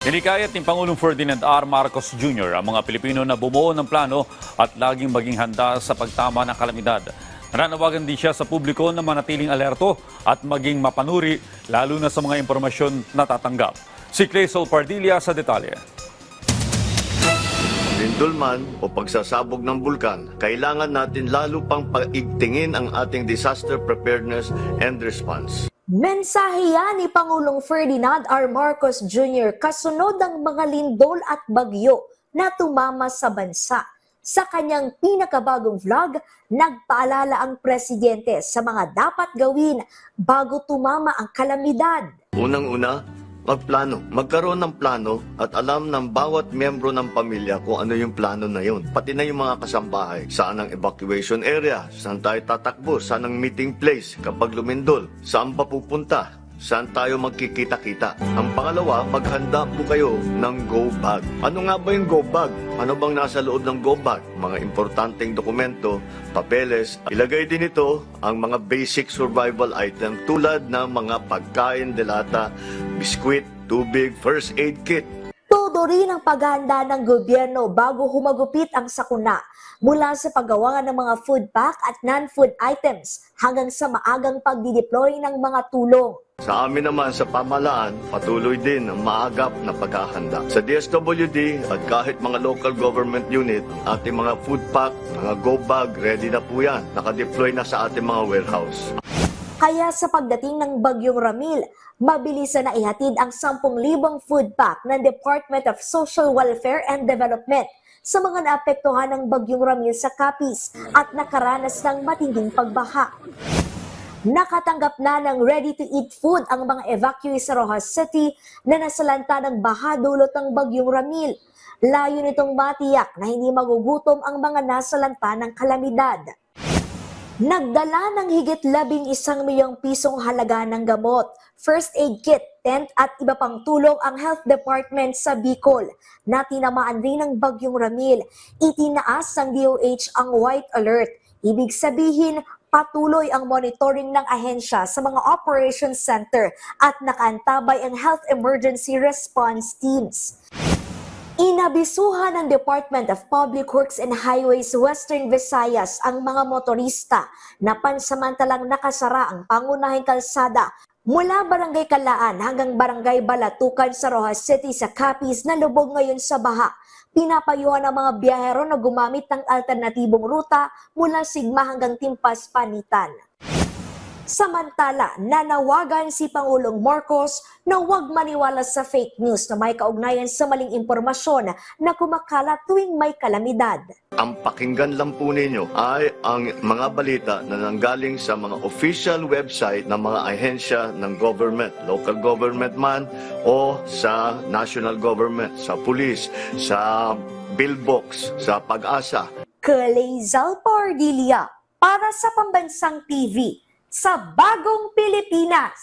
Hinikayat ni Pangulong Ferdinand R. Marcos Jr. ang mga Pilipino na bumuo ng plano at laging maging handa sa pagtama ng kalamidad. Nananawagan din siya sa publiko na manatiling alerto at maging mapanuri lalo na sa mga impormasyon na tatanggap. Si Claysol Pardilla sa detalye. Lindol man o pagsasabog ng bulkan, kailangan natin lalo pang paigtingin ang ating disaster preparedness and response. Mensahe yan ni Pangulong Ferdinand R. Marcos Jr. kasunod ng mga lindol at bagyo na tumama sa bansa. Sa kanyang pinakabagong vlog, nagpaalala ang presidente sa mga dapat gawin bago tumama ang kalamidad. Unang-una, magplano. Magkaroon ng plano at alam ng bawat miyembro ng pamilya kung ano yung plano na yun. Pati na yung mga kasambahay. Saan ang evacuation area? Saan tayo tatakbo? Saan ang meeting place kapag lumindol? Saan pa pupunta? Saan tayo magkikita-kita? Ang pangalawa, maghanda po kayo ng go bag. Ano nga ba yung go bag? Ano bang nasa loob ng go bag? Mga importanteng dokumento, papeles. Ilagay din ito ang mga basic survival item tulad ng mga pagkain, delata, biskwit, tubig, first aid kit. Todo rin ang paghahanda ng gobyerno bago humagupit ang sakuna, mula sa paggawa ng mga food pack at non-food items hanggang sa maagang pagdideploy ng mga tulong. Sa amin naman sa pamahalaan, patuloy din ang maagap na paghahanda. Sa DSWD at kahit mga local government unit, ating mga food pack, mga go bag, ready na po yan. Nakadeploy na sa ating mga warehouse. Kaya sa pagdating ng Bagyong Ramil, mabilisan na ihatid ang 10,000 food pack ng Department of Social Welfare and Development sa mga naapektuhan ng Bagyong Ramil sa Capiz at nakaranas ng matinding pagbaha. Nakatanggap na ng ready-to-eat food ang mga evacuees sa Rojas City na nasalanta ng baha dulot ng Bagyong Ramil. Layo nitong matiyak na hindi magugutom ang mga nasalanta ng kalamidad. Nagdala ng higit 11 milyong pisong halaga ng gamot, first aid kit, tent at iba pang tulong ang Health Department sa Bicol na tinamaan rin ng Bagyong Ramil. Itinaas ng DOH ang white alert. Ibig sabihin, patuloy ang monitoring ng ahensya sa mga operations center at nakaantabay ang health emergency response teams. Inabisuhan ng Department of Public Works and Highways Western Visayas ang mga motorista na pansamantalang nakasara ang pangunahing kalsada mula Barangay Kalaan hanggang Barangay Balatukan sa Rojas City sa Capiz na lubog ngayon sa baha. Pinapayuhan ng mga biyahero na gumamit ng alternatibong ruta mula Sigma hanggang Timpas Panitan. Samantala, nanawagan si Pangulong Marcos na huwag maniwala sa fake news na may kaugnayan sa maling impormasyon na kumakalat tuwing may kalamidad. Ang pakinggan lang po ninyo ay ang mga balita na nanggaling sa mga official website ng mga ahensya ng government, local government man o sa national government, sa pulis, sa billbox, sa Pag-asa. Claysol Pardilla para sa Pambansang TV sa Bagong Pilipinas.